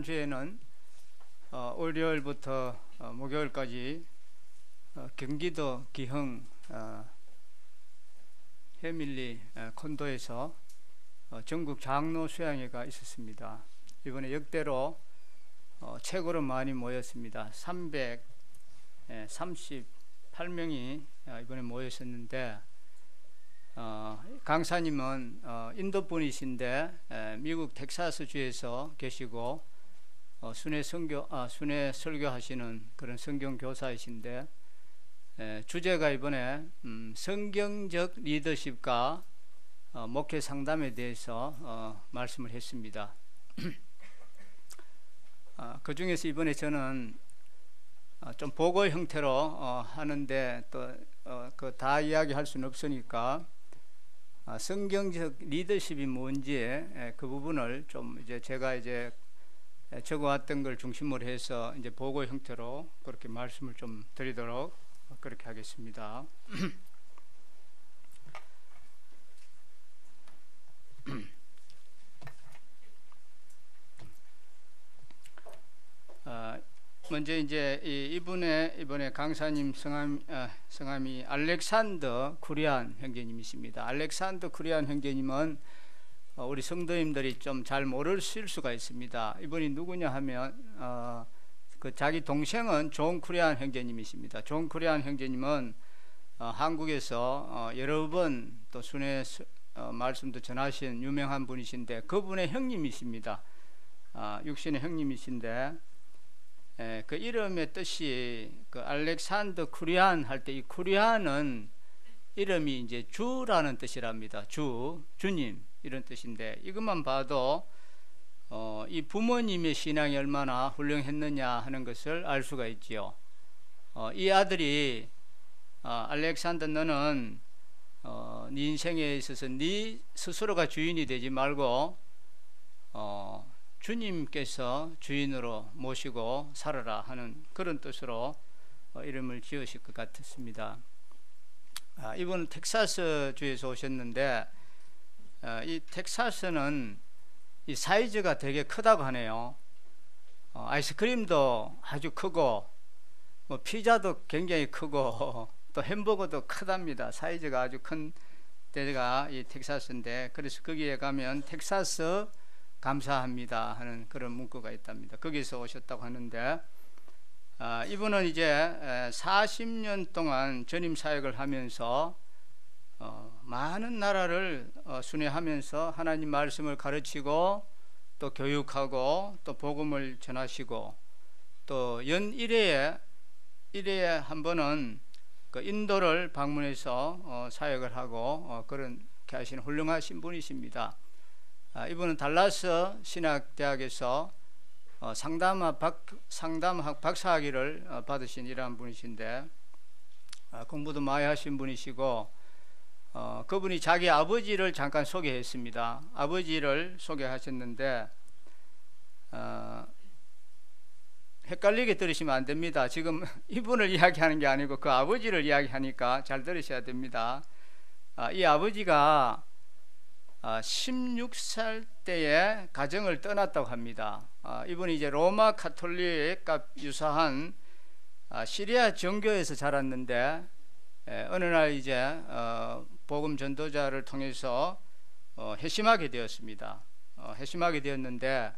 지난주에는 월요일부터 목요일까지 경기도 기흥 해밀리 콘도에서 전국 장로 수양회가 있었습니다. 이번에 역대로 최고로 많이 모였습니다. 338명이 이번에 모였었는데, 강사님은 인도 분이신데 미국 텍사스 주에서 계시고 순회 설교하시는 그런 성경 교사이신데, 주제가 이번에 성경적 리더십과 목회 상담에 대해서 말씀을 했습니다. 그 중에서 이번에 저는 좀 보고 형태로 하는데 또 그 다 이야기할 수는 없으니까 성경적 리더십이 뭔지 그 부분을 좀 이제 제가 이제 적어왔던 걸 중심으로 해서 이제 보고 형태로 그렇게 말씀을 좀 드리도록 그렇게 하겠습니다. 먼저 이제 이번에 강사님 성함이 알렉산더 쿠리안 형제님이십니다. 알렉산더 쿠리안 형제님은 우리 성도님들이 좀 잘 모르실 수가 있습니다. 이분이 누구냐 하면 그 자기 동생은 존 쿠리안 형제님이십니다. 존 쿠리안 형제님은 한국에서 여러 번 또 순회 말씀도 전하신 유명한 분이신데, 그분의 형님이십니다. 육신의 형님이신데, 그 이름의 뜻이 그 알렉산더 쿠리안 할 때 이 쿠리안은 이름이 이제 주라는 뜻이랍니다. 주님 이런 뜻인데, 이것만 봐도 이 부모님의 신앙이 얼마나 훌륭했느냐 하는 것을 알 수가 있지요. 이 아들이 알렉산더, 너는 네 인생에 있어서 네 스스로가 주인이 되지 말고 주님께서 주인으로 모시고 살아라 하는 그런 뜻으로 이름을 지으실 것 같았습니다. 이분은 텍사스 주에서 오셨는데, 이 텍사스는 이 사이즈가 되게 크다고 하네요. 아이스크림도 아주 크고 뭐 피자도 굉장히 크고 또 햄버거도 크답니다. 사이즈가 아주 큰 데가 이 텍사스인데, 그래서 거기에 가면 텍사스 감사합니다 하는 그런 문구가 있답니다. 거기서 오셨다고 하는데, 이분은 이제 40년 동안 전임 사역을 하면서 많은 나라를 순회하면서 하나님 말씀을 가르치고 또 교육하고 또 복음을 전하시고, 또 연 1회에 한 번은 그 인도를 방문해서 사역을 하고 그렇게 하시는 훌륭하신 분이십니다. 이분은 달라스 신학대학에서 상담학 박사학위를 받으신 이러한 분이신데, 공부도 많이 하신 분이시고, 그분이 자기 아버지를 잠깐 소개했습니다. 아버지를 소개하셨는데, 헷갈리게 들으시면 안 됩니다. 지금 이분을 이야기하는 게 아니고 그 아버지를 이야기하니까 잘 들으셔야 됩니다. 이 아버지가 16살 때에 가정을 떠났다고 합니다. 이분이 이제 로마 가톨릭과 유사한 시리아 정교에서 자랐는데, 어느 날 이제 복음 전도자를 통해서 회심하게 되었습니다. 회심하게 되었는데,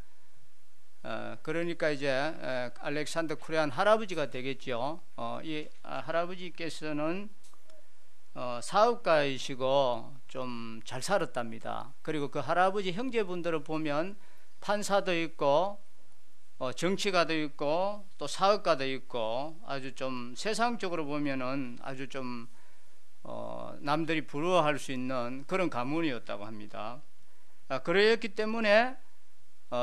그러니까 이제 알렉산더 쿠리안 할아버지가 되겠죠. 이 할아버지께서는 사업가이시고 좀 잘 살았답니다. 그리고 그 할아버지 형제분들을 보면 판사도 있고 정치가도 있고 또 사업가도 있고, 아주 좀 세상적으로 보면은 아주 좀 남들이 부러워할 수 있는 그런 가문이었다고 합니다. 그랬기 때문에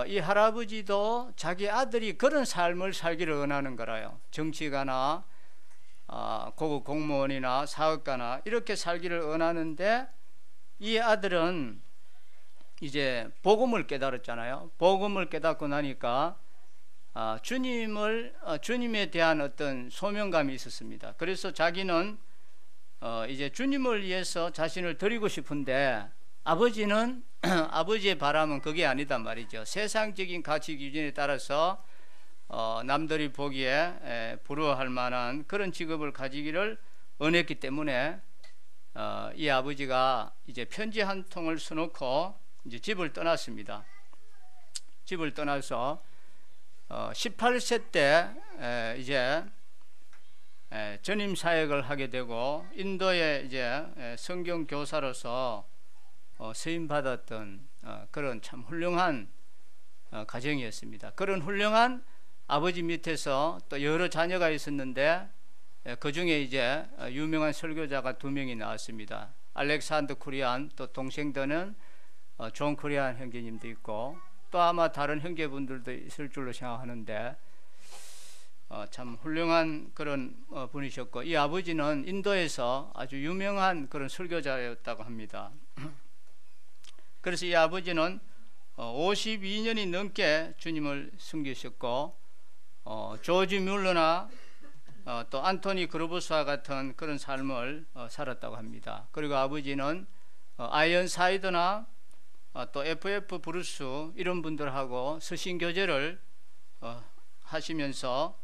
이 할아버지도 자기 아들이 그런 삶을 살기를 원하는 거라요. 정치가나 고급 공무원이나 사업가나 이렇게 살기를 원하는데, 이 아들은 이제 복음을 깨달았잖아요. 복음을 깨닫고 나니까 주님에 대한 어떤 소명감이 있었습니다. 그래서 자기는 이제 주님을 위해서 자신을 드리고 싶은데, 아버지는 아버지의 바람은 그게 아니단 말이죠. 세상적인 가치 기준에 따라서 남들이 보기에 부러워할 만한 그런 직업을 가지기를 원했기 때문에 이 아버지가 이제 편지 한 통을 써놓고 이제 집을 떠났습니다. 집을 떠나서 18세 때 이제 전임 사역을 하게 되고 인도에 이제 성경 교사로서 서임 받았던 그런 참 훌륭한 가정이었습니다. 그런 훌륭한 아버지 밑에서 또 여러 자녀가 있었는데 그 중에 이제 유명한 설교자가 2명이 나왔습니다. 알렉산더 쿠리안, 또 동생들은 존 쿠리안 형제님도 있고 또 아마 다른 형제분들도 있을 줄로 생각하는데 참 훌륭한 그런 분이셨고, 이 아버지는 인도에서 아주 유명한 그런 설교자였다고 합니다. 그래서 이 아버지는 52년이 넘게 주님을 섬기셨고 조지 뮬러나 또 안토니 그루브스와 같은 그런 삶을 살았다고 합니다. 그리고 아버지는 아이언 사이드나 또 FF 브루스 이런 분들하고 서신 교제를 하시면서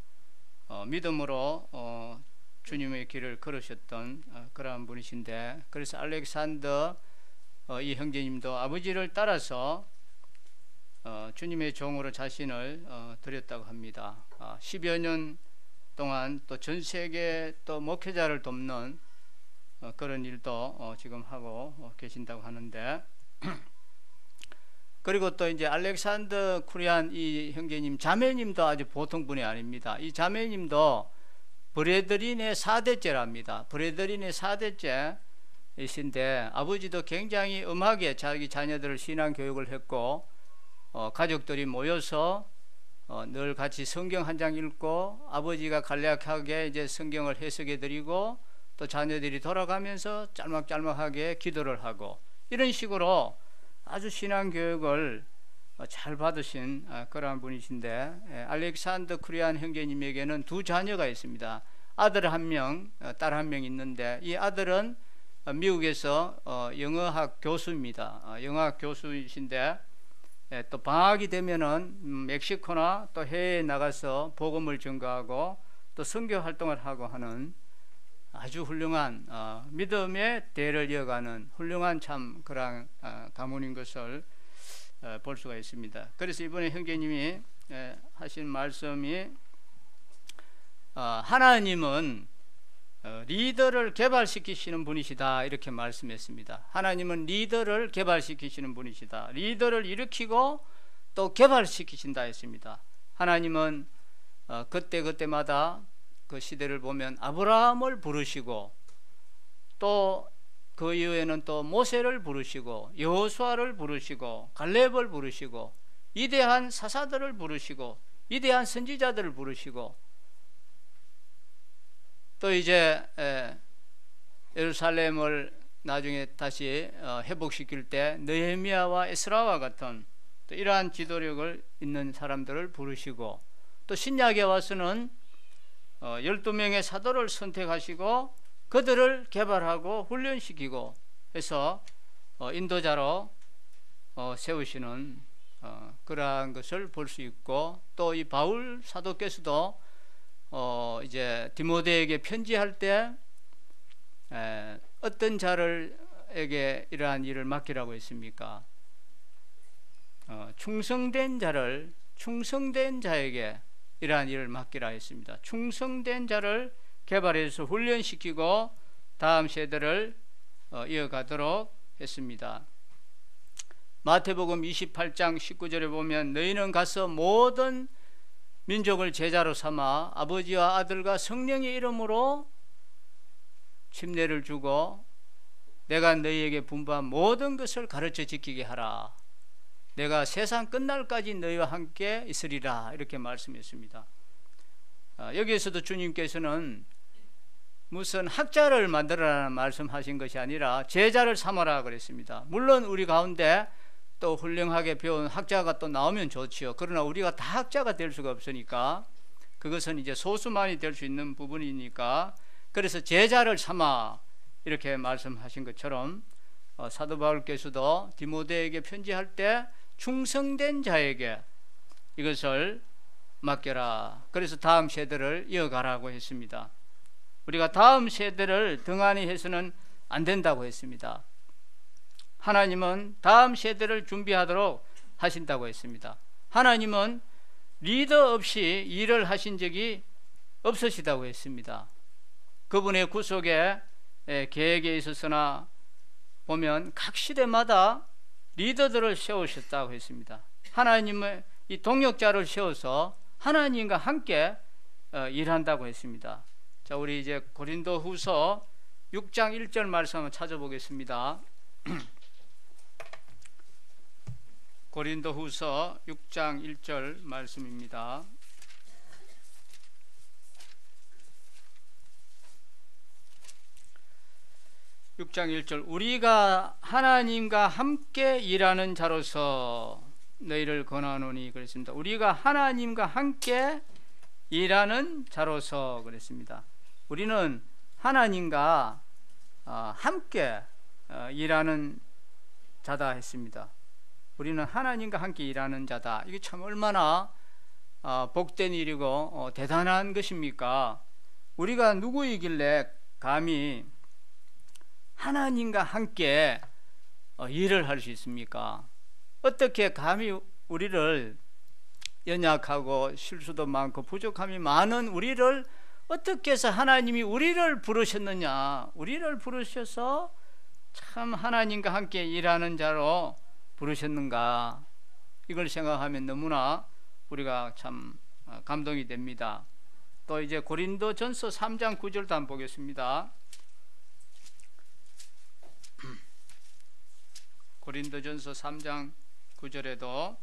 믿음으로 주님의 길을 걸으셨던 그러한 분이신데, 그래서 알렉산더 이 형제님도 아버지를 따라서 주님의 종으로 자신을 드렸다고 합니다. 10여 년 동안 또 전 세계 또 목회자를 돕는 그런 일도 지금 하고 계신다고 하는데, 그리고 또 이제 알렉산더 쿠리안 이 형제님 자매님도 아주 보통 분이 아닙니다. 이 자매님도 브레드린의 4대째랍니다. 브레드린의 4대째이신데 아버지도 굉장히 음하게 자기 자녀들을 신앙 교육을 했고 가족들이 모여서 늘 같이 성경 한 장 읽고 아버지가 간략하게 이제 성경을 해석해 드리고 또 자녀들이 돌아가면서 짤막짤막하게 기도를 하고 이런 식으로 아주 신앙 교육을 잘 받으신 그러한 분이신데, 알렉산더 쿠리안 형제님에게는 2 자녀가 있습니다. 아들 1명, 딸 1명 있는데 이 아들은 미국에서 영어학 교수입니다. 영어학 교수이신데 또 방학이 되면은 멕시코나 또 해외에 나가서 복음을 전가하고 또 선교 활동을 하고 하는 아주 훌륭한 믿음의 대를 이어가는 훌륭한 참 그런 가문인 것을 볼 수가 있습니다. 그래서 이번에 형제님이 하신 말씀이 하나님은 리더를 개발시키시는 분이시다 이렇게 말씀했습니다. 하나님은 리더를 개발시키시는 분이시다. 리더를 일으키고 또 개발시키신다 했습니다. 하나님은 그때마다 그 시대를 보면 아브라함을 부르시고 또 그 이후에는 또 모세를 부르시고 여호수아를 부르시고 갈렙을 부르시고 위대한 사사들을 부르시고 위대한 선지자들을 부르시고 또 이제 예루살렘을 나중에 다시 회복시킬 때 느헤미야와 에스라와 같은 또 이러한 지도력을 있는 사람들을 부르시고 또 신약에 와서는 12명의 사도를 선택하시고 그들을 개발하고 훈련시키고 해서 인도자로 세우시는 그러한 것을 볼 수 있고, 또 이 바울 사도께서도 이제 디모데에게 편지할 때 어떤 자를에게 이러한 일을 맡기라고 했습니까? 충성된 자에게 이러한 일을 맡기라 했습니다. 충성된 자를 개발해서 훈련시키고 다음 세대를 이어가도록 했습니다. 마태복음 28장 19절에 보면 너희는 가서 모든 민족을 제자로 삼아 아버지와 아들과 성령의 이름으로 침례를 주고 내가 너희에게 분부한 모든 것을 가르쳐 지키게 하라. 내가 세상 끝날까지 너희와 함께 있으리라 이렇게 말씀했습니다. 여기에서도 주님께서는 무슨 학자를 만들어라는 말씀하신 것이 아니라 제자를 삼아라 그랬습니다. 물론 우리 가운데 또 훌륭하게 배운 학자가 또 나오면 좋지요. 그러나 우리가 다 학자가 될 수가 없으니까 그것은 이제 소수만이 될 수 있는 부분이니까, 그래서 제자를 삼아 이렇게 말씀하신 것처럼 사도 바울께서도 디모데에게 편지할 때 충성된 자에게 이것을 맡겨라. 그래서 다음 세대를 이어가라고 했습니다. 우리가 다음 세대를 등한히 해서는 안 된다고 했습니다. 하나님은 다음 세대를 준비하도록 하신다고 했습니다. 하나님은 리더 없이 일을 하신 적이 없으시다고 했습니다. 그분의 구속의 계획에 있어서나 보면 각 시대마다 리더들을 세우셨다고 했습니다. 하나님의 이 동역자를 세워서 하나님과 함께 일한다고 했습니다. 자, 우리 이제 고린도후서 6장 1절 말씀 한번 찾아보겠습니다. 고린도후서 6장 1절 말씀입니다. (6장 1절) 우리가 하나님과 함께 일하는 자로서 너희를 권하노니 그랬습니다. 우리가 하나님과 함께 일하는 자로서 그랬습니다. 우리는 하나님과 함께 일하는 자다 했습니다. 우리는 하나님과 함께 일하는 자다. 이게 참 얼마나 복된 일이고 대단한 것입니까? 우리가 누구이길래 감히 하나님과 함께 일을 할 수 있습니까? 어떻게 감히 우리를 연약하고 실수도 많고 부족함이 많은 우리를 어떻게 해서 하나님이 우리를 부르셨느냐? 우리를 부르셔서 참 하나님과 함께 일하는 자로 부르셨는가? 이걸 생각하면 너무나 우리가 참 감동이 됩니다. 또 이제 고린도전서 3장 9절도 한번 보겠습니다. 고린도전서 3장 9절에도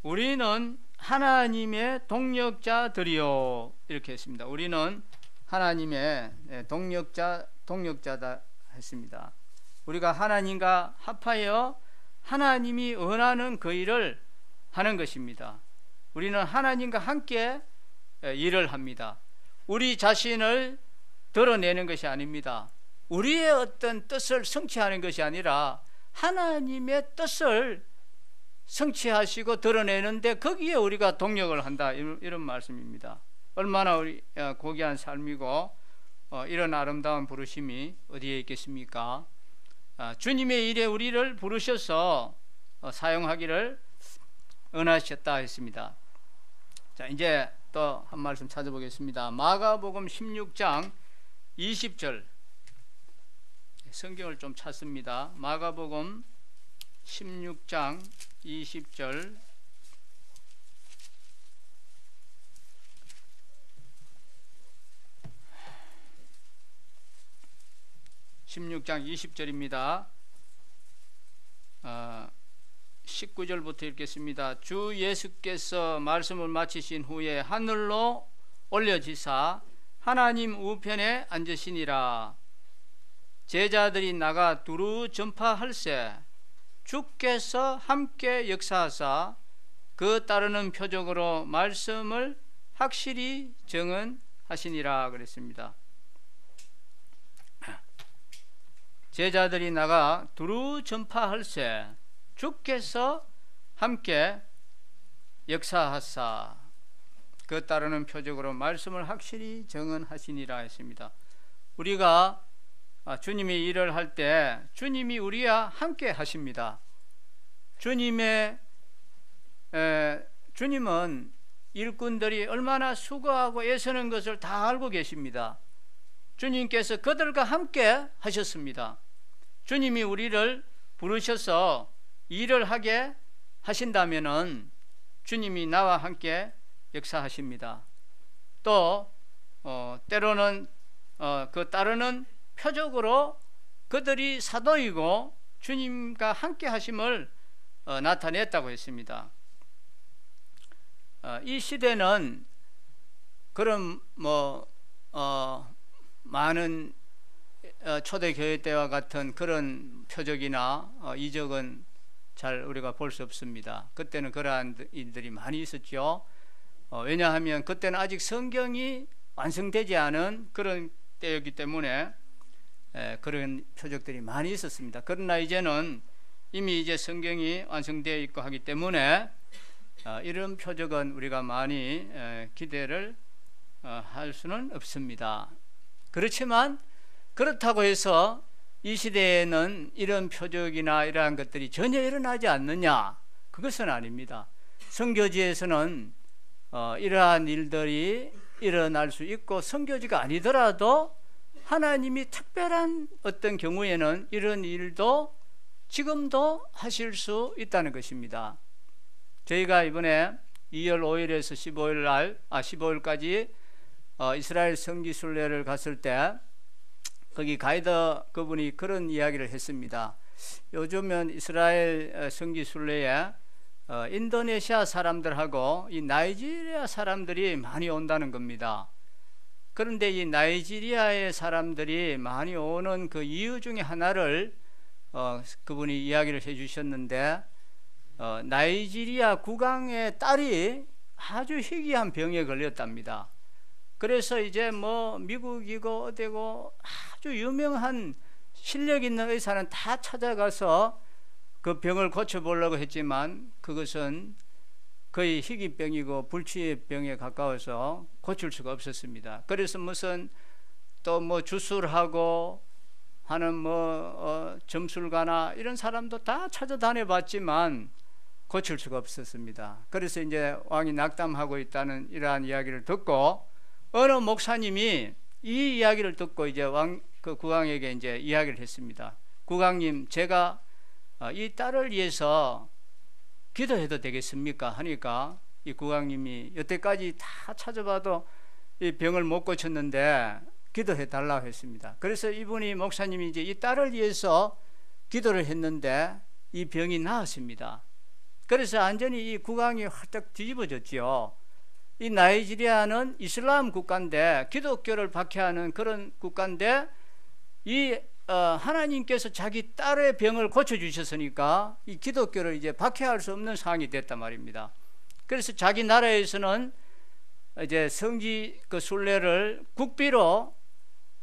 우리는 하나님의 동역자들이요 이렇게 했습니다. 우리는 하나님의 동역자다 했습니다. 우리가 하나님과 합하여 하나님이 원하는 그 일을 하는 것입니다. 우리는 하나님과 함께 일을 합니다. 우리 자신을 드러내는 것이 아닙니다. 우리의 어떤 뜻을 성취하는 것이 아니라 하나님의 뜻을 성취하시고 드러내는데 거기에 우리가 동력을 한다, 이런 말씀입니다. 얼마나 우리 고귀한 삶이고 이런 아름다운 부르심이 어디에 있겠습니까? 주님의 일에 우리를 부르셔서 사용하기를 은하셨다 했습니다. 자, 이제 또 한 말씀 찾아보겠습니다. 마가복음 16장 20절 성경을 좀 찾습니다. 마가복음 16장 20절 (16장 20절입니다) 19절부터 읽겠습니다. 주 예수께서 말씀을 마치신 후에 하늘로 올려지사 하나님 우편에 앉으시니라. 제자들이 나가 두루 전파할세 주께서 함께 역사하사 그 따르는 표적으로 말씀을 확실히 증언하시니라 그랬습니다. 제자들이 나가 두루 전파할세 주께서 함께 역사하사 그 따르는 표적으로 말씀을 확실히 증언하시니라 했습니다. 우리가 주님이 일을 할 때 주님이 우리와 함께 하십니다. 주님은 일꾼들이 얼마나 수고하고 애쓰는 것을 다 알고 계십니다. 주님께서 그들과 함께 하셨습니다. 주님이 우리를 부르셔서 일을 하게 하신다면은 주님이 나와 함께 역사하십니다. 또 때로는 그 따르는 표적으로 그들이 사도이고 주님과 함께 하심을 나타냈다고 했습니다. 이 시대는 그런 많은 초대교회 때와 같은 그런 표적이나 이적은 잘 우리가 볼 수 없습니다. 그때는 그러한 일들이 많이 있었죠. 왜냐하면 그때는 아직 성경이 완성되지 않은 그런 때였기 때문에 그런 표적들이 많이 있었습니다. 그러나 이제는 이미 이제 성경이 완성되어 있고 하기 때문에 이런 표적은 우리가 많이 기대를 할 수는 없습니다. 그렇지만 그렇다고 해서 이 시대에는 이런 표적이나 이러한 것들이 전혀 일어나지 않느냐? 그것은 아닙니다. 선교지에서는 이러한 일들이 일어날 수 있고, 선교지가 아니더라도 하나님이 특별한 어떤 경우에는 이런 일도 지금도 하실 수 있다는 것입니다. 저희가 이번에 2월 5일에서 15일까지 이스라엘 성지순례를 갔을 때 거기 가이드 그분이 그런 이야기를 했습니다. 요즘은 이스라엘 성지순례에 인도네시아 사람들하고 이 나이지리아 사람들이 많이 온다는 겁니다. 그런데 이 나이지리아의 사람들이 많이 오는 그 이유 중에 하나를 그분이 이야기를 해주셨는데, 나이지리아 국왕의 딸이 아주 희귀한 병에 걸렸답니다. 그래서 이제 뭐 미국이고 어디고 아주 유명한 실력 있는 의사는 다 찾아가서 그 병을 고쳐보려고 했지만 그것은 거의 희귀병이고 불치병에 가까워서 고칠 수가 없었습니다. 그래서 무슨 또 뭐 주술하고 하는 점술가나 이런 사람도 다 찾아다녀 봤지만 고칠 수가 없었습니다. 그래서 이제 왕이 낙담하고 있다는 이러한 이야기를 듣고 어느 목사님이 이 이야기를 듣고 이제 그 국왕에게 이제 이야기를 했습니다. 국왕님, 제가 이 딸을 위해서 기도해도 되겠습니까? 하니까 이 국왕님이 여태까지 다 찾아봐도 이 병을 못 고쳤는데 기도해 달라고 했습니다. 그래서 이분이 목사님이 이제 이 딸을 위해서 기도를 했는데 이 병이 나았습니다. 그래서 완전히 이 국왕이 활짝 뒤집어졌지요. 이 나이지리아는 이슬람 국가인데, 기독교를 박해하는 그런 국가인데, 이 하나님께서 자기 딸의 병을 고쳐주셨으니까 이 기독교를 이제 박해할 수 없는 상황이 됐단 말입니다. 그래서 자기 나라에서는 이제 성지 그 순례를 국비로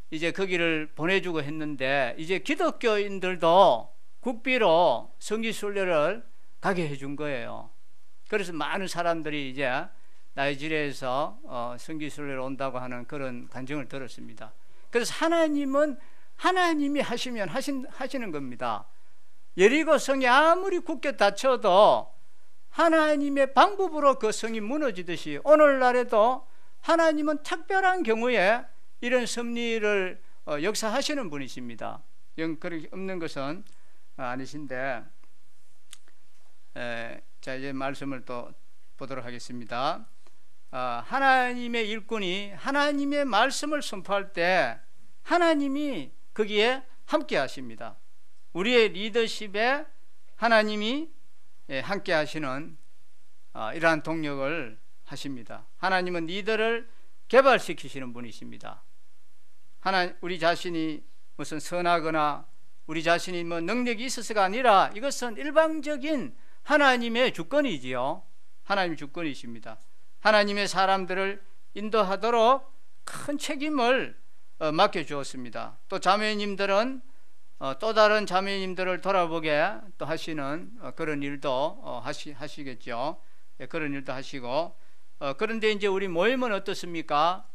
이제 거기를 보내주고 했는데, 이제 기독교인들도 국비로 성지 순례를 가게 해준 거예요. 그래서 많은 사람들이 이제 나이지리아에서 성지 순례를 온다고 하는 그런 간증을 들었습니다. 그래서 하나님이 하시면 하시는 겁니다. 여리고 성이 아무리 굳게 닫혀도 하나님의 방법으로 그 성이 무너지듯이 오늘날에도 하나님은 특별한 경우에 이런 섭리를 역사하시는 분이십니다. 그렇게 없는 것은 아니신데, 자 이제 말씀을 또 보도록 하겠습니다. 하나님의 일꾼이 하나님의 말씀을 선포할 때 하나님이 거기에 함께 하십니다. 우리의 리더십에 하나님이 함께 하시는 이러한 동력을 하십니다. 하나님은 리더를 개발시키시는 분이십니다. 우리 자신이 무슨 선하거나 우리 자신이 뭐 능력이 있어서가 아니라 이것은 일방적인 하나님의 주권이지요. 하나님의 주권이십니다. 하나님의 사람들을 인도하도록 큰 책임을 맡겨주었습니다. 또 자매님들은 또 다른 자매님들을 돌아보게 또 하시는 그런 일도 하시겠죠. 그런 일도 하시고, 그런데 이제 우리 모임은 어떻습니까?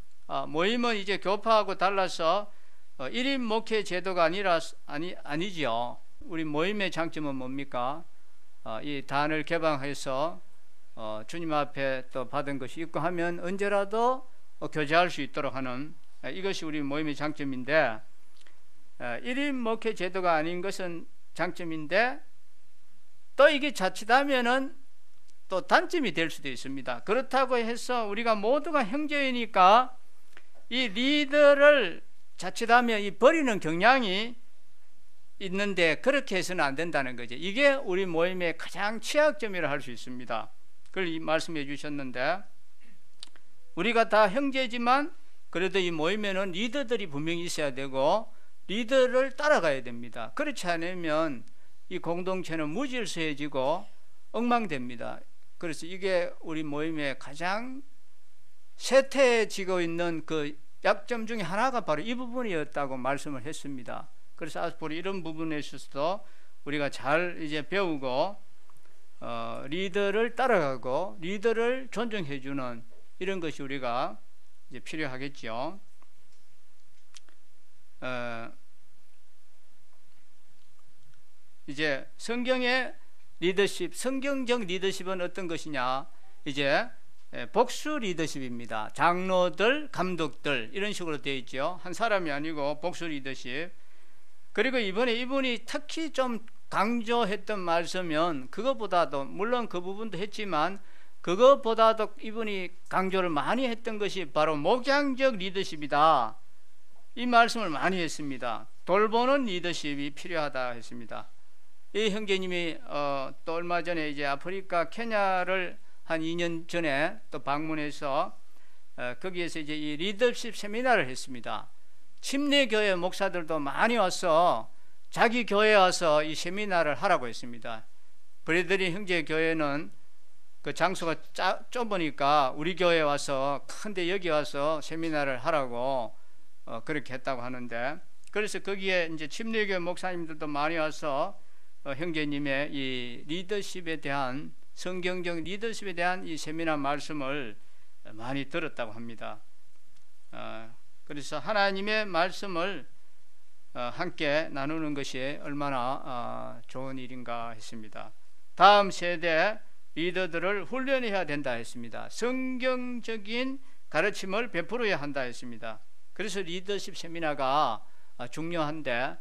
모임은 이제 교파하고 달라서 1인 목회 제도가 아니지요. 우리 모임의 장점은 뭡니까? 이 단을 개방해서 주님 앞에 또 받은 것이 있고 하면 언제라도 교제할 수 있도록 하는, 이것이 우리 모임의 장점인데, 1인 목회 제도가 아닌 것은 장점인데 또 이게 자칫하면은 또 단점이 될 수도 있습니다. 그렇다고 해서 우리가 모두가 형제이니까 이 리더를 자칫하면 이 버리는 경향이 있는데, 그렇게 해서는 안 된다는 거죠. 이게 우리 모임의 가장 취약점이라 할 수 있습니다. 그걸 말씀해 주셨는데, 우리가 다 형제지만 그래도 이 모임에는 리더들이 분명히 있어야 되고 리더를 따라가야 됩니다. 그렇지 않으면 이 공동체는 무질서해지고 엉망됩니다. 그래서 이게 우리 모임의 가장 쇠퇴해지고 있는 그 약점 중에 하나가 바로 이 부분이었다고 말씀을 했습니다. 그래서 앞으로 이런 부분에 있어서도 우리가 잘 이제 배우고 리더를 따라가고 리더를 존중해주는 이런 것이 우리가 이제 필요하겠죠. 이제 성경의 리더십, 성경적 리더십은 어떤 것이냐? 이제 복수 리더십입니다. 장로들, 감독들 이런 식으로 되어 있죠. 한 사람이 아니고 복수 리더십. 그리고 이번에 이분이 특히 좀 강조했던 말씀은 그것보다도 물론 그 부분도 했지만 그것보다도 이분이 강조를 많이 했던 것이 바로 목양적 리더십이다. 이 말씀을 많이 했습니다. 돌보는 리더십이 필요하다 했습니다. 이 형제님이 또 얼마 전에 이제 아프리카 케냐를 한 2년 전에 또 방문해서 거기에서 이제 이 리더십 세미나를 했습니다. 침례교회 목사들도 많이 와서 자기 교회에 와서 이 세미나를 하라고 했습니다. 브래들리 형제 교회는 그 장소가 좁으니까 우리 교회에 와서 큰데 여기 와서 세미나를 하라고 그렇게 했다고 하는데, 그래서 거기에 이제 침례교회 목사님들도 많이 와서 형제님의 이 리더십에 대한, 성경적 리더십에 대한 이 세미나 말씀을 많이 들었다고 합니다. 그래서 하나님의 말씀을 함께 나누는 것이 얼마나 좋은 일인가 했습니다. 다음 세대 리더들을 훈련해야 된다 했습니다. 성경적인 가르침을 베풀어야 한다 했습니다. 그래서 리더십 세미나가 중요한데,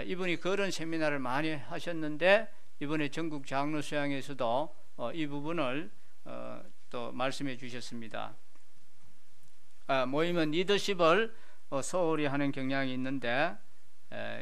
이분이 그런 세미나를 많이 하셨는데 이번에 전국 장로 수양에서도 이 부분을 또 말씀해 주셨습니다. 모임은 리더십을 소홀히 하는 경향이 있는데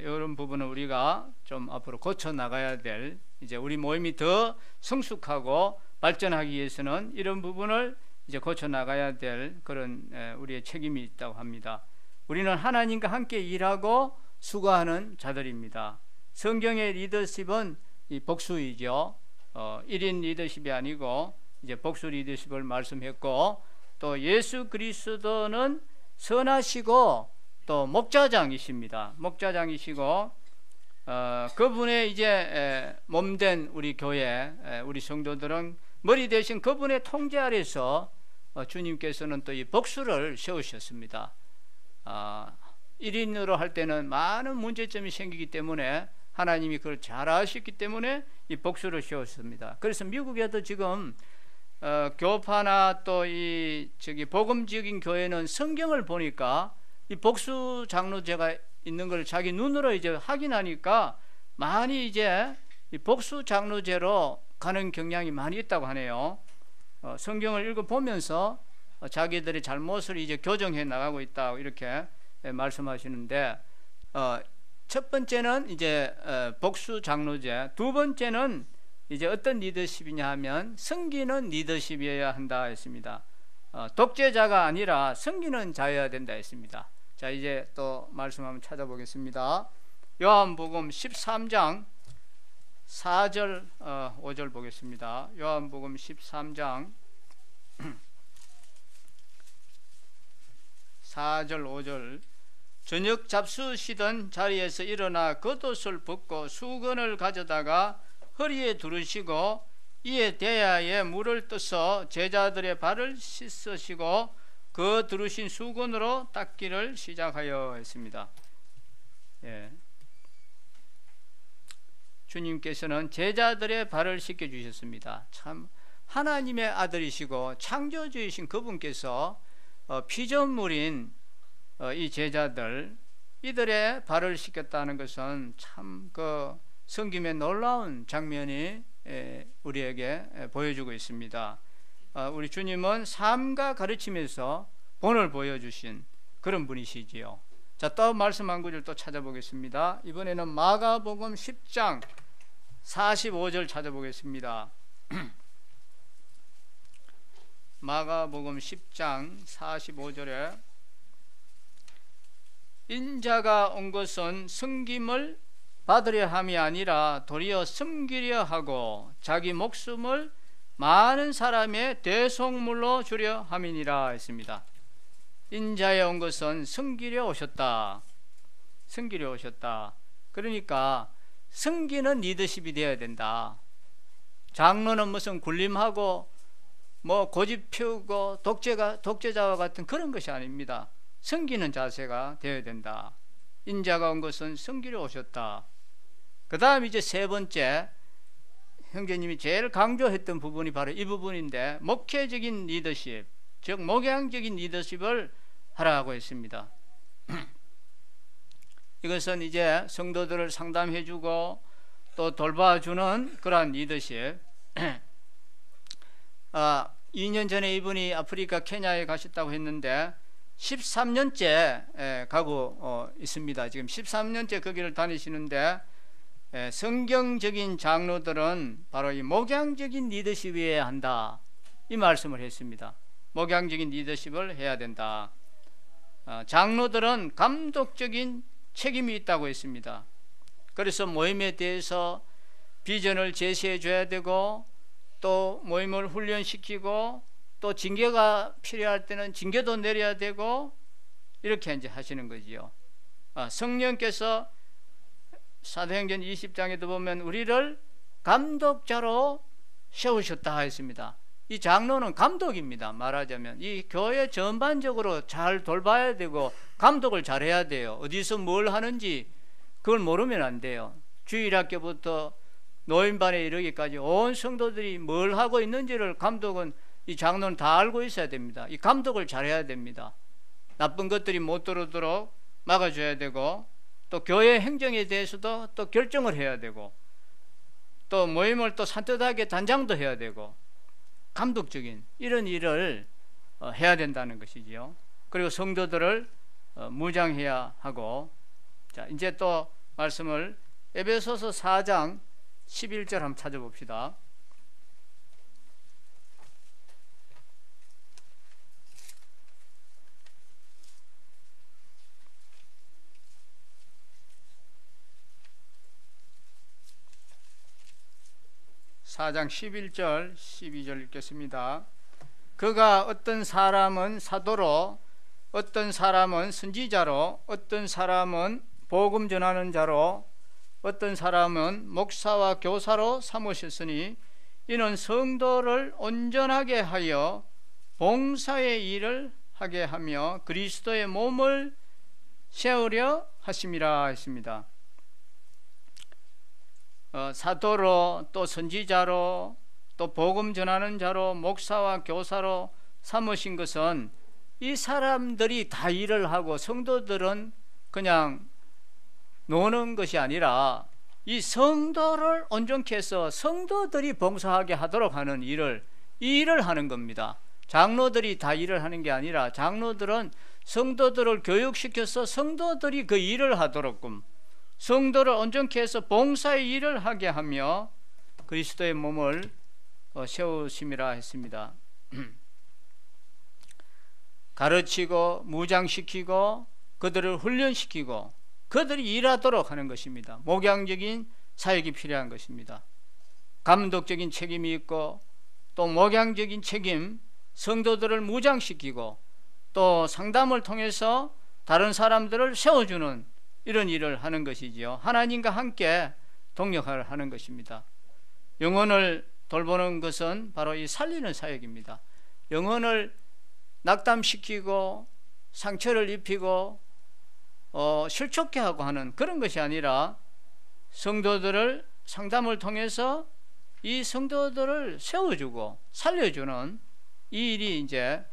이런 부분은 우리가 좀 앞으로 고쳐 나가야 될, 이제 우리 모임이 더 성숙하고 발전하기 위해서는 이런 부분을 이제 고쳐 나가야 될 그런 우리의 책임이 있다고 합니다. 우리는 하나님과 함께 일하고 수고하는 자들입니다. 성경의 리더십은 이 복수이죠. 1인 리더십이 아니고 이제 복수 리더십을 말씀했고, 또 예수 그리스도는 선하시고 또 목자장이십니다. 목자장이시고 그분의 이제 몸된 우리 교회, 우리 성도들은 머리 대신 그분의 통제 아래서 주님께서는 또 이 복수를 세우셨습니다. 1인으로 할 때는 많은 문제점이 생기기 때문에 하나님이 그걸 잘 아셨기 때문에 이 복수를 세웠습니다. 그래서 미국에도 지금 교파나 또 이 복음적인 교회는 성경을 보니까 이 복수 장로제가 있는 걸 자기 눈으로 이제 확인하니까 많이 이제 이 복수 장로제로 가는 경향이 많이 있다고 하네요. 성경을 읽어보면서 자기들의 잘못을 이제 교정해 나가고 있다 이렇게 말씀하시는데, 첫 번째는 이제 복수 장로제, 두 번째는 이제 어떤 리더십이냐 하면 섬기는 리더십이어야 한다 했습니다. 독재자가 아니라 섬기는 자여야 된다 했습니다. 자, 이제 또 말씀 한번 찾아보겠습니다. 요한복음 13장 4절 5절 보겠습니다. 요한복음 13장 4절 5절. 저녁 잡수시던 자리에서 일어나 겉옷을 벗고 수건을 가져다가 허리에 두르시고 이에 대야에 물을 떠서 제자들의 발을 씻으시고 그 두르신 수건으로 닦기를 시작하여 했습니다. 예. 주님께서는 제자들의 발을 씻겨 주셨습니다. 참 하나님의 아들이시고 창조주이신 그분께서 피조물인 이 제자들, 이들의 발을 씻겼다는 것은 참 그 성김의 놀라운 장면이 우리에게 보여주고 있습니다. 우리 주님은 삶과 가르침에서 본을 보여주신 그런 분이시지요. 자, 또 말씀 한 구절 또 찾아보겠습니다. 이번에는 마가복음 10장 45절 찾아보겠습니다. 마가복음 10장 45절에 인자가 온 것은 섬김을 받으려 함이 아니라 도리어 섬기려 하고 자기 목숨을 많은 사람의 대속물로 주려 함이니라 했습니다. 인자에 온 것은 섬기려 오셨다. 섬기려 오셨다. 그러니까 섬기는 리더십이 되어야 된다. 장로는 무슨 군림하고 뭐 고집 피우고 독재자와 같은 그런 것이 아닙니다. 섬기는 자세가 되어야 된다. 인자가 온 것은 섬기려 오셨다. 그 다음 이제 세 번째, 형제님이 제일 강조했던 부분이 바로 이 부분인데, 목회적인 리더십, 즉 목양적인 리더십을 하라고 했습니다. 이것은 이제 성도들을 상담해주고 또 돌봐주는 그러한 리더십. 2년 전에 이분이 아프리카 케냐에 가셨다고 했는데 13년째 가고 있습니다. 지금 13년째 거기를 다니시는데, 성경적인 장로들은 바로 이 목양적인 리더십이어야 한다, 이 말씀을 했습니다. 목양적인 리더십을 해야 된다. 장로들은 감독적인 책임이 있다고 했습니다. 그래서 모임에 대해서 비전을 제시해 줘야 되고, 또 모임을 훈련시키고, 또 징계가 필요할 때는 징계도 내려야 되고, 이렇게 이제 하시는 거지요. 성령께서 사도행전 20장에도 보면 우리를 감독자로 세우셨다 했습니다. 이 장로는 감독입니다. 말하자면 이 교회 전반적으로 잘 돌봐야 되고 감독을 잘 해야 돼요. 어디서 뭘 하는지 그걸 모르면 안 돼요. 주일학교부터 노인반에 이르기까지 온 성도들이 뭘 하고 있는지를 감독은, 이 장로는 다 알고 있어야 됩니다. 이 감독을 잘 해야 됩니다. 나쁜 것들이 못 들어오도록 막아줘야 되고, 또 교회 행정에 대해서도 또 결정을 해야 되고, 또 모임을 또 산뜻하게 단장도 해야 되고, 감독적인 이런 일을 해야 된다는 것이지요. 그리고 성도들을 무장해야 하고. 자, 이제 또 말씀을 에베소서 4장 11절 한번 찾아봅시다. (4장) 11절 12절 읽겠습니다. 그가 어떤 사람은 사도로, 어떤 사람은 선지자로, 어떤 사람은 복음 전하는 자로, 어떤 사람은 목사와 교사로 삼으셨으니, 이는 성도를 온전하게 하여 봉사의 일을 하게 하며 그리스도의 몸을 세우려 하심이라 했습니다. 사도로, 또 선지자로, 또 복음 전하는 자로, 목사와 교사로 삼으신 것은 이 사람들이 다 일을 하고 성도들은 그냥 노는 것이 아니라, 이 성도를 온전케 해서 성도들이 봉사하게 하도록 하는 이 일을 하는 겁니다. 장로들이 다 일을 하는 게 아니라, 장로들은 성도들을 교육시켜서 성도들이 그 일을 하도록끔, 성도를 온전케 해서 봉사의 일을 하게 하며 그리스도의 몸을 세우심이라 했습니다. 가르치고 무장시키고 그들을 훈련시키고 그들이 일하도록 하는 것입니다. 목양적인 사역이 필요한 것입니다. 감독적인 책임이 있고, 또 목양적인 책임, 성도들을 무장시키고 또 상담을 통해서 다른 사람들을 세워주는 이런 일을 하는 것이지요. 하나님과 함께 동역을 하는 것입니다. 영혼을 돌보는 것은 바로 이 살리는 사역입니다. 영혼을 낙담시키고 상처를 입히고 실족케 하고 하는 그런 것이 아니라, 성도들을 상담을 통해서 이 성도들을 세워주고 살려주는 이 일이 이제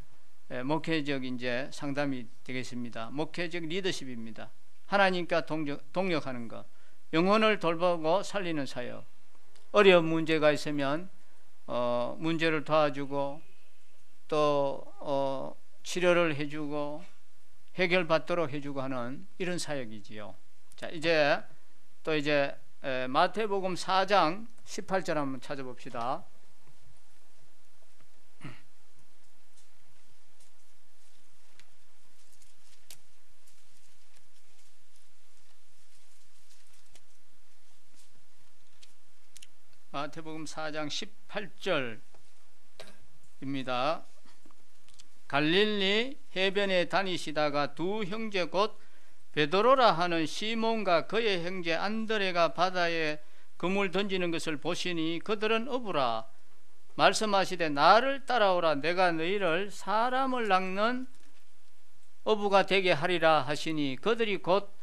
목회적 이제 상담이 되겠습니다. 목회적 리더십입니다. 하나님과 동역하는 것, 영혼을 돌보고 살리는 사역. 어려운 문제가 있으면 문제를 도와주고, 또 치료를 해주고 해결받도록 해주고 하는 이런 사역이지요. 자, 이제 마태복음 4장 18절 한번 찾아봅시다. 마태복음 4장 18절입니다. 갈릴리 해변에 다니시다가 두 형제 곧 베드로라 하는 시몬과 그의 형제 안드레가 바다에 그물 던지는 것을 보시니 그들은 어부라. 말씀하시되 나를 따라오라. 내가 너희를 사람을 낚는 어부가 되게 하리라 하시니 그들이 곧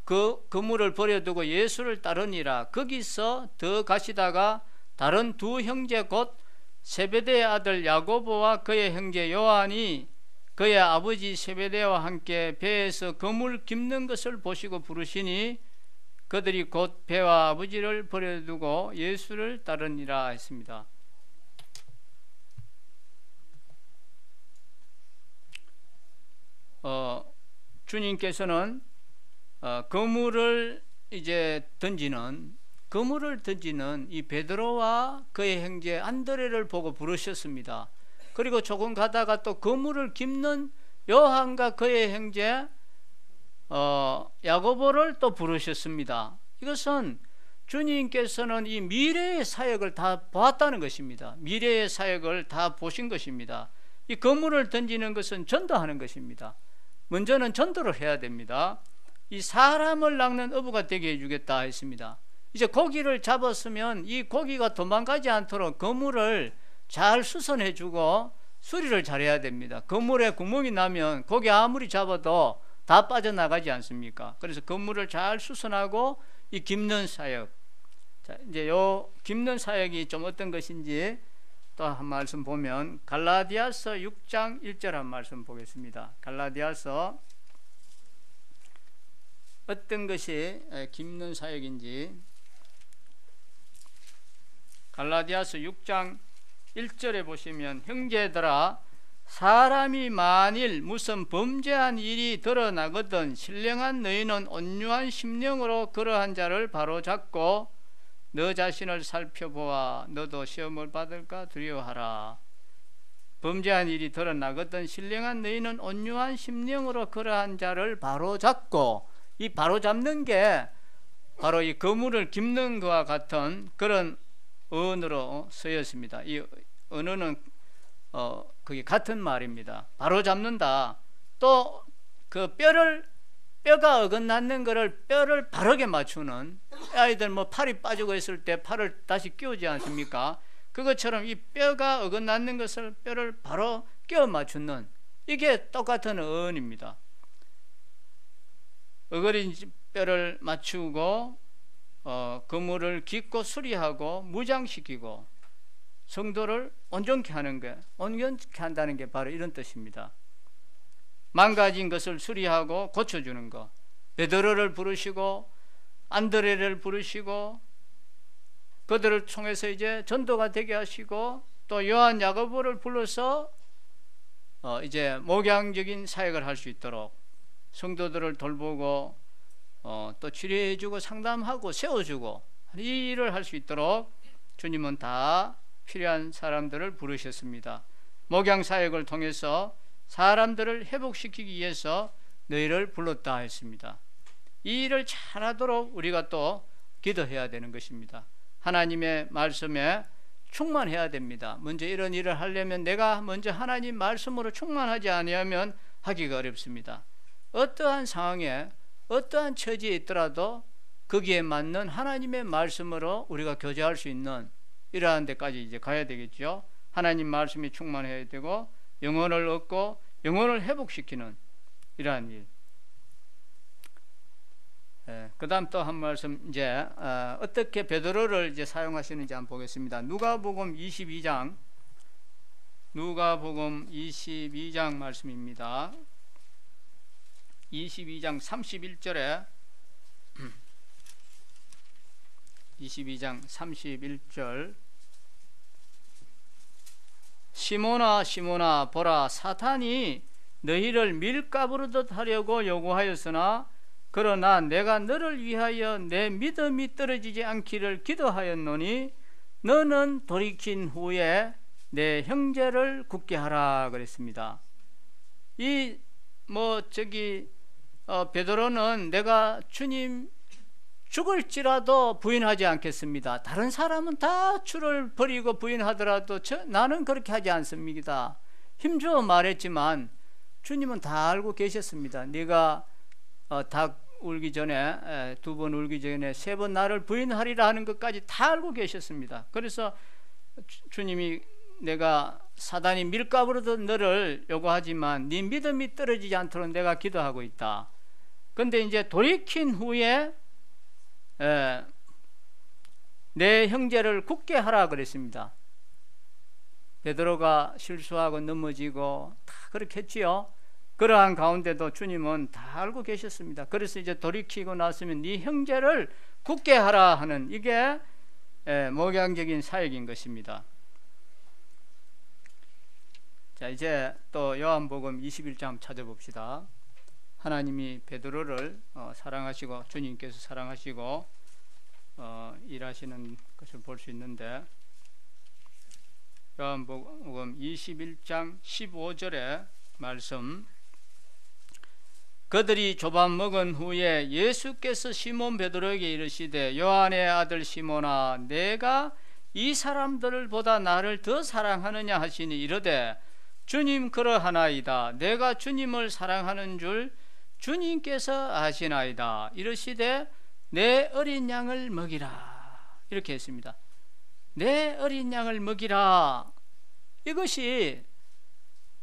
그 그물을 버려두고 예수를 따르니라. 거기서 더 가시다가 다른 두 형제 곧 세베대의 아들 야고보와 그의 형제 요한이 그의 아버지 세베대와 함께 배에서 그물 깁는 것을 보시고 부르시니 그들이 곧 배와 아버지를 버려두고 예수를 따르니라 했습니다. 주님께서는 그물을 던지는 이 베드로와 그의 형제 안드레를 보고 부르셨습니다. 그리고 조금 가다가 또 그물을 깁는 요한과 그의 형제 야고보를 또 부르셨습니다. 이것은 주님께서는 이 미래의 사역을 다 보았다는 것입니다. 미래의 사역을 다 보신 것입니다. 이 그물을 던지는 것은 전도하는 것입니다. 먼저는 전도를 해야 됩니다. 이 사람을 낚는 어부가 되게 해주겠다 했습니다. 이제 고기를 잡았으면 이 고기가 도망가지 않도록 그물을 잘 수선해주고 수리를 잘해야 됩니다. 그물에 구멍이 나면 고기 아무리 잡아도 다 빠져나가지 않습니까? 그래서 그물을 잘 수선하고 이 깁는 사역. 자, 이제 요 깁는 사역이 좀 어떤 것인지 또 한 말씀 보면 갈라디아서 6장 1절 한 말씀 보겠습니다. 갈라디아서 어떤 것이 깁는 사역인지 갈라디아서 6장 1절에 보시면 형제들아 사람이 만일 무슨 범죄한 일이 드러나거든 신령한 너희는 온유한 심령으로 그러한 자를 바로잡고 너 자신을 살펴보아 너도 시험을 받을까 두려워하라. 범죄한 일이 드러나거든 신령한 너희는 온유한 심령으로 그러한 자를 바로잡고, 이 바로잡는 게 바로 이 그물을 깁는 것과 같은 그런 언어로 쓰였습니다. 이 언어는 그게 같은 말입니다. 바로잡는다. 또 그 뼈가 어긋나는 거를 뼈를 바르게 맞추는, 아이들 뭐 팔이 빠지고 있을 때 팔을 다시 끼우지 않습니까? 그것처럼 이 뼈가 어긋나는 것을 뼈를 바로 끼워 맞추는, 이게 똑같은 언입니다. 어거린 뼈를 맞추고 그물을 깃고 수리하고 무장시키고 성도를 온전케 하는 게, 온전케 한다는 게 바로 이런 뜻입니다. 망가진 것을 수리하고 고쳐주는 것. 베드로를 부르시고 안드레를 부르시고 그들을 통해서 이제 전도가 되게 하시고 또 요한 야고보를 불러서 이제 목양적인 사역을 할 수 있도록 성도들을 돌보고 또 치료해주고 상담하고 세워주고 이 일을 할 수 있도록 주님은 다 필요한 사람들을 부르셨습니다. 목양 사역을 통해서 사람들을 회복시키기 위해서 너희를 불렀다 했습니다. 이 일을 잘하도록 우리가 또 기도해야 되는 것입니다. 하나님의 말씀에 충만해야 됩니다. 먼저 이런 일을 하려면 내가 먼저 하나님 말씀으로 충만하지 아니하면 하기가 어렵습니다. 어떠한 상황에 어떠한 처지에 있더라도 거기에 맞는 하나님의 말씀으로 우리가 교제할 수 있는 이러한 데까지 이제 가야 되겠죠. 하나님 말씀이 충만해야 되고 영혼을 얻고 영혼을 회복시키는 이러한 일. 그 다음 또 한 말씀, 이제 어떻게 베드로를 이제 사용하시는지 한번 보겠습니다. 누가복음 22장 말씀입니다. 22장 31절에 22장 31절 시몬아 시몬아 보라 사탄이 너희를 밀가부르듯 하려고 요구하였으나 그러나 내가 너를 위하여 내 믿음이 떨어지지 않기를 기도하였노니 너는 돌이킨 후에 내 형제를 굳게 하라 그랬습니다. 이 베드로는 내가 주님 죽을지라도 부인하지 않겠습니다. 다른 사람은 다 주를 버리고 부인하더라도 나는 그렇게 하지 않습니다. 힘주어 말했지만 주님은 다 알고 계셨습니다. 네가 닭 울기 전에, 2번 울기 전에 3번 나를 부인하리라 하는 것까지 다 알고 계셨습니다. 그래서 주님이 내가 사단이 밀가부로도 너를 요구하지만 네 믿음이 떨어지지 않도록 내가 기도하고 있다. 근데 이제 돌이킨 후에 내 형제를 굳게 하라 그랬습니다. 베드로가 실수하고 넘어지고 다 그렇게 했지요. 그러한 가운데도 주님은 다 알고 계셨습니다. 그래서 이제 돌이키고 났으면 네 형제를 굳게 하라 하는, 이게 목양적인 사역인 것입니다. 자, 이제 또 요한복음 21장 찾아봅시다. 하나님이 베드로를 사랑하시고 주님께서 사랑하시고 일하시는 것을 볼 수 있는데, 요한복음 21장 15절의 말씀, 그들이 조반 먹은 후에 예수께서 시몬 베드로에게 이르시되 요한의 아들 시몬아, 내가 이 사람들을 보다 나를 더 사랑하느냐 하시니 이르되 주님 그러하나이다. 내가 주님을 사랑하는 줄 주님께서 아시나이다. 이르시되 내 어린 양을 먹이라. 이렇게 했습니다. 내 어린 양을 먹이라. 이것이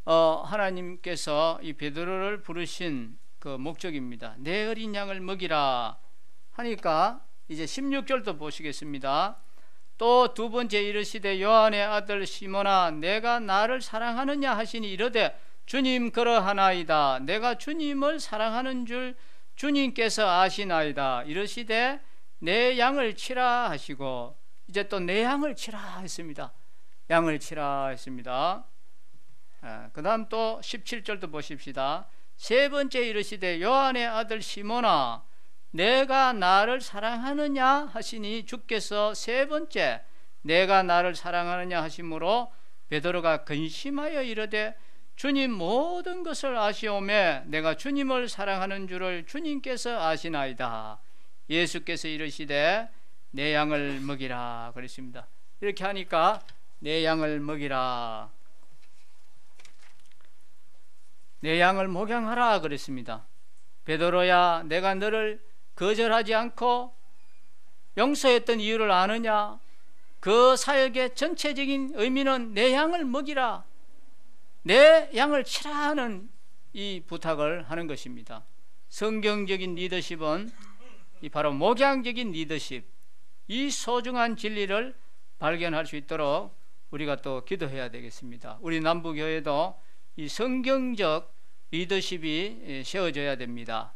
하나님께서 이 베드로를 부르신 그 목적입니다. 내 어린 양을 먹이라 하니까 이제 16절도 보시겠습니다. 또 두 번째 이르시되 요한의 아들 시몬아, 내가 나를 사랑하느냐 하시니 이르되 주님 그러하나이다. 내가 주님을 사랑하는 줄 주님께서 아시나이다. 이르시되 내 양을 치라 하시고, 이제 또 내 양을 치라 했습니다. 양을 치라 했습니다. 그 다음 또 17절도 보십시다. 세 번째 이르시되 요한의 아들 시몬아, 내가 나를 사랑하느냐 하시니 주께서 세 번째 내가 나를 사랑하느냐 하심으로 베드로가 근심하여 이르되 주님 모든 것을 아시오매 내가 주님을 사랑하는 줄을 주님께서 아시나이다. 예수께서 이르시되 내 양을 먹이라 그랬습니다. 이렇게 하니까 내 양을 먹이라, 내 양을 목양하라 그랬습니다. 베드로야, 내가 너를 거절하지 않고 용서했던 이유를 아느냐? 그 사역의 전체적인 의미는 내 양을 먹이라, 내 양을 치라 하는 이 부탁을 하는 것입니다. 성경적인 리더십은 바로 목양적인 리더십, 이 소중한 진리를 발견할 수 있도록 우리가 또 기도해야 되겠습니다. 우리 남부교회도 이 성경적 리더십이 세워져야 됩니다.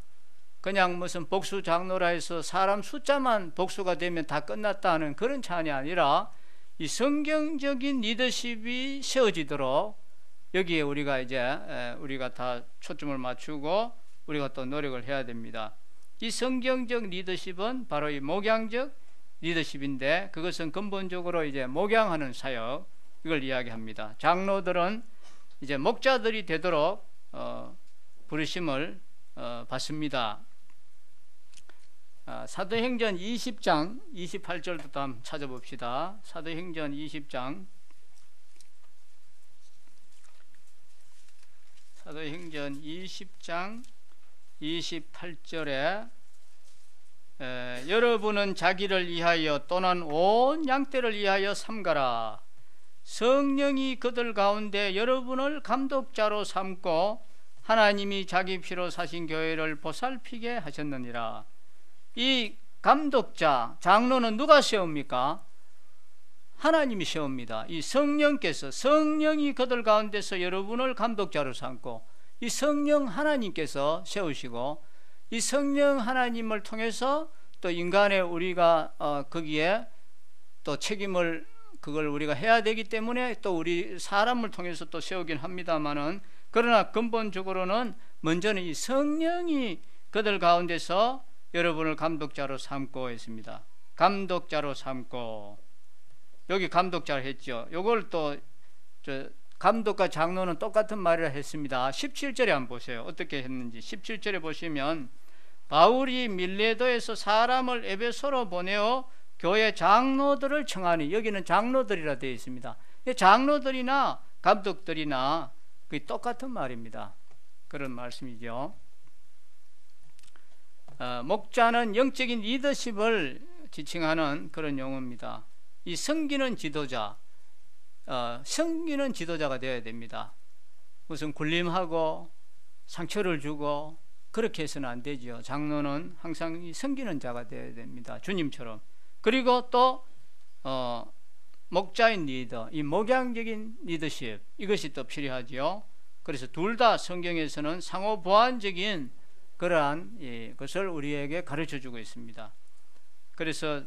그냥 무슨 복수 장로라 해서 사람 숫자만 복수가 되면 다 끝났다 하는 그런 차원이 아니라 이 성경적인 리더십이 세워지도록 여기에 우리가 다 초점을 맞추고 우리가 또 노력을 해야 됩니다. 이 성경적 리더십은 바로 이 목양적 리더십인데, 그것은 근본적으로 이제 목양하는 사역, 이걸 이야기합니다. 장로들은 이제 목자들이 되도록 부르심을 받습니다. 사도행전 20장 28절부터 한번 찾아봅시다. 사도행전 20장, 사도행전 20장 28절에 여러분은 자기를 위하여 또는 온 양떼를 위하여 삼가라. 성령이 그들 가운데 여러분을 감독자로 삼고 하나님이 자기 피로 사신 교회를 보살피게 하셨느니라. 이 감독자, 장로는 누가 세웁니까? 하나님이 세웁니다. 이 성령께서, 성령이 그들 가운데서 여러분을 감독자로 삼고, 이 성령 하나님께서 세우시고, 이 성령 하나님을 통해서 또 인간의 우리가 거기에 또 책임을, 그걸 우리가 해야 되기 때문에 또 우리 사람을 통해서 또 세우긴 합니다만은, 그러나 근본적으로는 먼저는 이 성령이 그들 가운데서 여러분을 감독자로 삼고 했습니다. 감독자로 삼고, 여기 감독자를 했죠. 요걸 또 감독과 장로는 똑같은 말을 했습니다. 17절에 한번 보세요. 어떻게 했는지. 17절에 보시면 바울이 밀레도에서 사람을 에베소로 보내어 교회 장로들을 청하니, 여기는 장로들이라 되어 있습니다. 장로들이나 감독들이나 그게 똑같은 말입니다. 그런 말씀이죠. 목자는 영적인 리더십을 지칭하는 그런 용어입니다. 이 섬기는 지도자, 섬기는 지도자가 되어야 됩니다. 무슨 굴림하고 상처를 주고 그렇게 해서는 안 되죠. 장로는 항상 이 섬기는 자가 되어야 됩니다. 주님처럼. 그리고 또 목자인 리더, 이 목양적인 리더십, 이것이 또 필요하지요. 그래서 둘 다 성경에서는 상호 보완적인 그러한 것을 우리에게 가르쳐 주고 있습니다. 그래서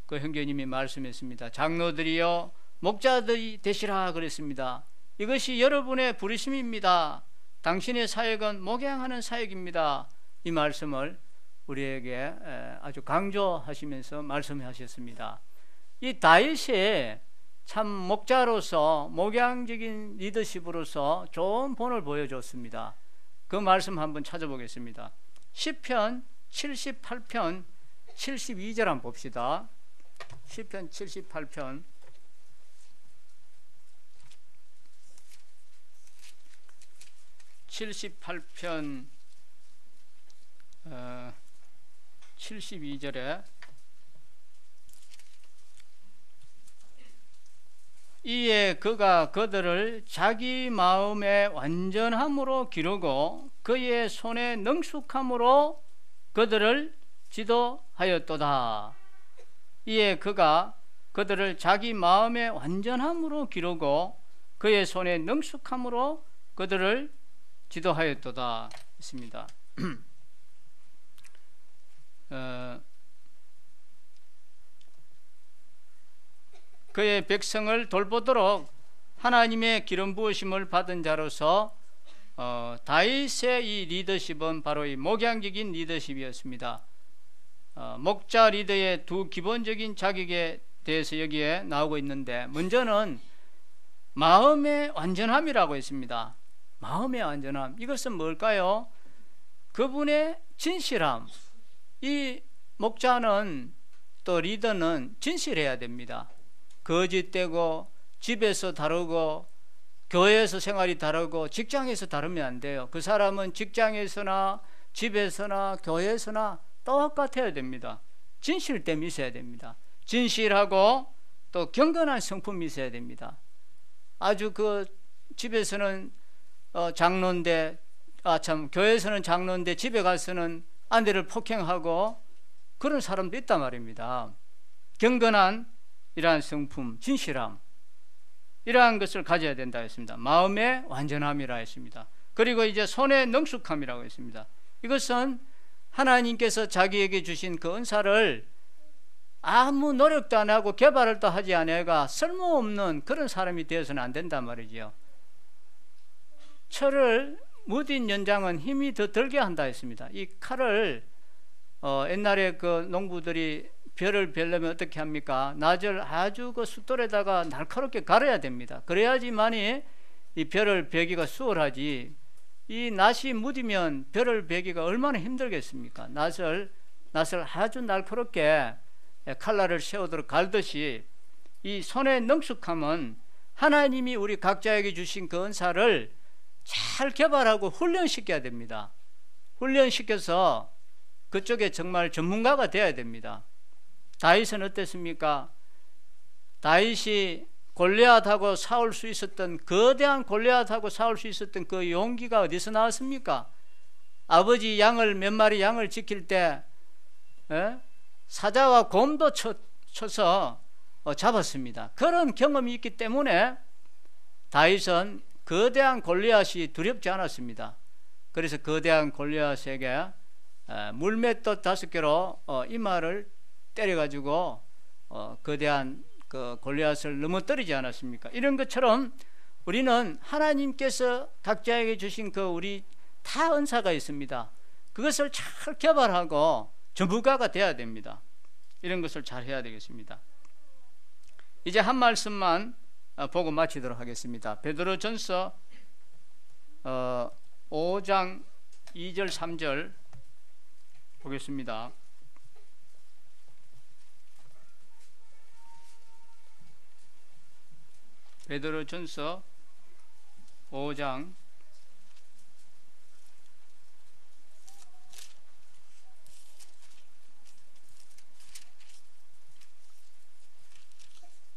그 형제님이 말씀했습니다. 장로들이요 목자들이 되시라 그랬습니다. 이것이 여러분의 부르심입니다. 당신의 사역은 목양하는 사역입니다. 이 말씀을 우리에게 아주 강조하시면서 말씀하셨습니다. 이 다윗이 참 목자로서 목양적인 리더십으로서 좋은 본을 보여줬습니다. 그 말씀 한번 찾아보겠습니다. 시편 78편 72절 한번 봅시다. 시편 78편 72절에 이에 그가 그들을 자기 마음의 완전함으로 기르고 그의 손의 능숙함으로 그들을 지도하였도다. 이에 그가 그들을 자기 마음의 완전함으로 기르고 그의 손의 능숙함으로 그들을 지도하였도다 했습니다. 그의 백성을 돌보도록 하나님의 기름 부으심을 받은 자로서 다윗의 이 리더십은 바로 이 목양적인 리더십이었습니다. 목자 리더의 두 기본적인 자격에 대해서 여기에 나오고 있는데, 먼저는 마음의 완전함이라고 했습니다. 마음의 완전함, 이것은 뭘까요? 그분의 진실함. 이 목자는 또 리더는 진실해야 됩니다. 거짓되고 집에서 다르고 교회에서 생활이 다르고 직장에서 다르면 안 돼요. 그 사람은 직장에서나 집에서나 교회에서나 똑같아야 됩니다. 진실됨이 있어야 됩니다. 진실하고 또 경건한 성품이 있어야 됩니다. 아주 그 집에서는 장로인데 교회에서는 장로인데 집에 가서는 아내를 폭행하고 그런 사람도 있단 말입니다. 경건한 이러한 성품, 진실함, 이러한 것을 가져야 된다 했습니다. 마음의 완전함이라 했습니다. 그리고 이제 손의 능숙함이라고 했습니다. 이것은 하나님께서 자기에게 주신 그 은사를 아무 노력도 안 하고 개발을 또 하지 않아가 쓸모없는 그런 사람이 되어서는 안 된단 말이죠. 철을 무딘 연장은 힘이 더 들게 한다 했습니다. 이 칼을 옛날에 그 농부들이 벼를 베려면 어떻게 합니까? 낫을 아주 그 숫돌에다가 날카롭게 갈아야 됩니다. 그래야지만이 이 벼를 베기가 수월하지, 이 낫이 무디면 벼를 베기가 얼마나 힘들겠습니까? 낫을 아주 날카롭게 칼날을 세우도록 갈듯이 이 손의 능숙함은 하나님이 우리 각자에게 주신 그 은사를 잘 개발하고 훈련시켜야 됩니다. 훈련시켜서 그쪽에 정말 전문가가 되어야 됩니다. 다윗은 어땠습니까? 다윗이 골리앗하고 싸울 수 있었던, 거대한 골리앗하고 싸울 수 있었던 그 용기가 어디서 나왔습니까? 아버지 몇 마리 양을 지킬 때 사자와 곰도 쳐서 잡았습니다. 그런 경험이 있기 때문에 다윗은 거대한 골리앗이 두렵지 않았습니다. 그래서 거대한 골리앗에게 물맷돌 5개로 이마를 때려가지고 거대한 그 골리앗을 넘어뜨리지 않았습니까? 이런 것처럼 우리는 하나님께서 각자에게 주신 그 우리 다 은사가 있습니다. 그것을 잘 개발하고 전문가가 돼야 됩니다. 이런 것을 잘 해야 되겠습니다. 이제 한 말씀만 보고 마치도록 하겠습니다. 베드로전서 5장 2절 3절 보겠습니다. 베드로전서 5장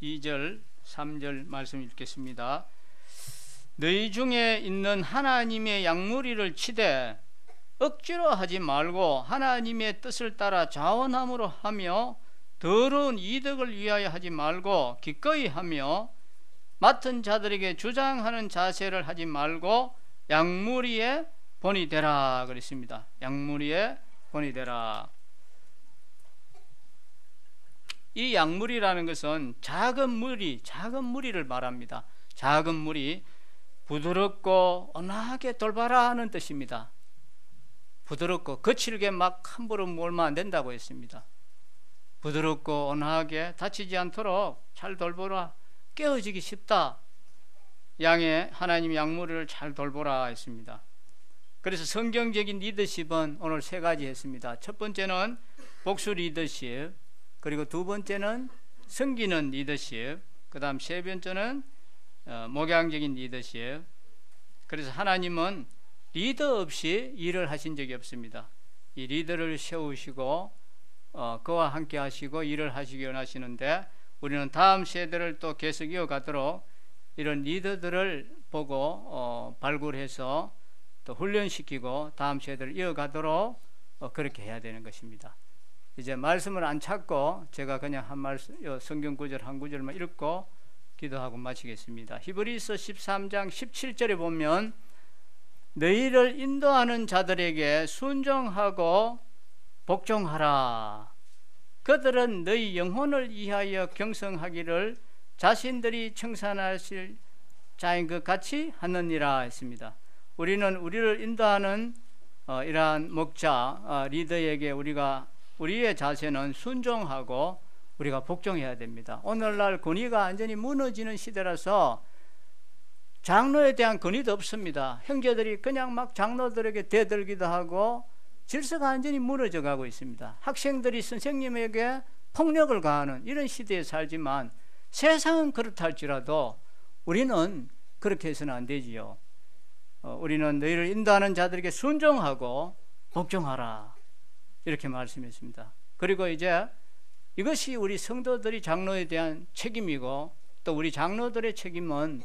2절 3절 말씀 읽겠습니다. 너희 중에 있는 하나님의 양무리를 치되 억지로 하지 말고 하나님의 뜻을 따라 자원함으로 하며 더러운 이득을 위하여 하지 말고 기꺼이 하며 맡은 자들에게 주장하는 자세를 하지 말고 양무리에 본이 되라 그랬습니다. 양무리에 본이 되라. 이 양무리라는 것은 작은 무리를 말합니다. 작은 무리, 부드럽고 온화하게 돌봐라 하는 뜻입니다. 부드럽고 거칠게 막 함부로 몰면 안 된다고 했습니다. 부드럽고 온화하게 다치지 않도록 잘 돌보라. 깨어지기 쉽다. 양의 하나님 양무리를 잘 돌보라 했습니다. 그래서 성경적인 리더십은 오늘 세 가지 했습니다. 첫 번째는 복수 리더십, 그리고 두 번째는 섬기는 리더십, 그 다음 세 번째는 목양적인 리더십. 그래서 하나님은 리더 없이 일을 하신 적이 없습니다. 이 리더를 세우시고 그와 함께 하시고 일을 하시기 원하시는데, 우리는 다음 세대를 또 계속 이어가도록 이런 리더들을 보고 발굴해서 또 훈련시키고 다음 세대를 이어가도록 그렇게 해야 되는 것입니다. 이제 말씀을 안 찾고 제가 그냥 한 말씀, 성경 구절 한 구절만 읽고 기도하고 마치겠습니다. 히브리서 13장 17절에 보면 너희를 인도하는 자들에게 순종하고 복종하라. 그들은 너희 영혼을 위하여 경성하기를 자신들이 청산하실 자인 것 같이 하느니라 했습니다. 우리는 우리를 인도하는 이러한 목자, 리더에게 우리의 자세는 순종하고 우리가 복종해야 됩니다. 오늘날 권위가 완전히 무너지는 시대라서 장로에 대한 권위도 없습니다. 형제들이 그냥 막 장로들에게 대들기도 하고 질서가 완전히 무너져 가고 있습니다. 학생들이 선생님에게 폭력을 가하는 이런 시대에 살지만 세상은 그렇다 할지라도 우리는 그렇게 해서는 안 되지요. 우리는 너희를 인도하는 자들에게 순종하고 복종하라 이렇게 말씀했습니다. 그리고 이제 이것이 우리 성도들이 장로에 대한 책임이고, 또 우리 장로들의 책임은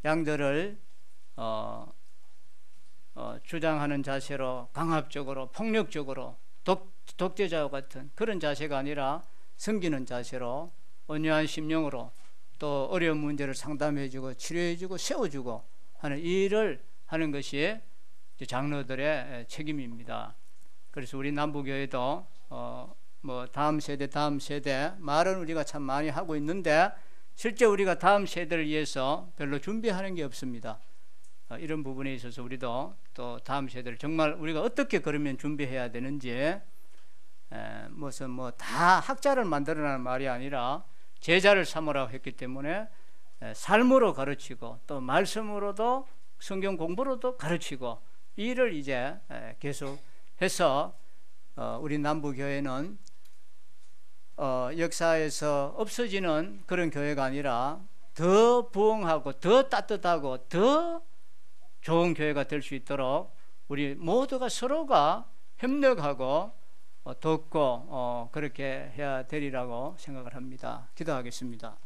양들을 주장하는 자세로 강압적으로 폭력적으로 독재자와 같은 그런 자세가 아니라 섬기는 자세로 온유한 심령으로 또 어려운 문제를 상담해주고 치료해주고 세워주고 하는 일을 하는 것이 장로들의 책임입니다. 그래서 우리 남부교회도 다음 세대 말은 우리가 참 많이 하고 있는데 실제 우리가 다음 세대를 위해서 별로 준비하는 게 없습니다. 이런 부분에 있어서 우리도 또 다음 세대를 정말 우리가 어떻게 그러면 준비해야 되는지, 무슨 다 학자를 만들어라는 말이 아니라 제자를 삼으라고 했기 때문에 삶으로 가르치고 또 말씀으로도 성경 공부로도 가르치고 이를 이제 계속 해서 우리 남부교회는 역사에서 없어지는 그런 교회가 아니라 더 부흥하고 더 따뜻하고 더 좋은 교회가 될 수 있도록 우리 모두가 서로가 협력하고 돕고 그렇게 해야 되리라고 생각을 합니다. 기도하겠습니다.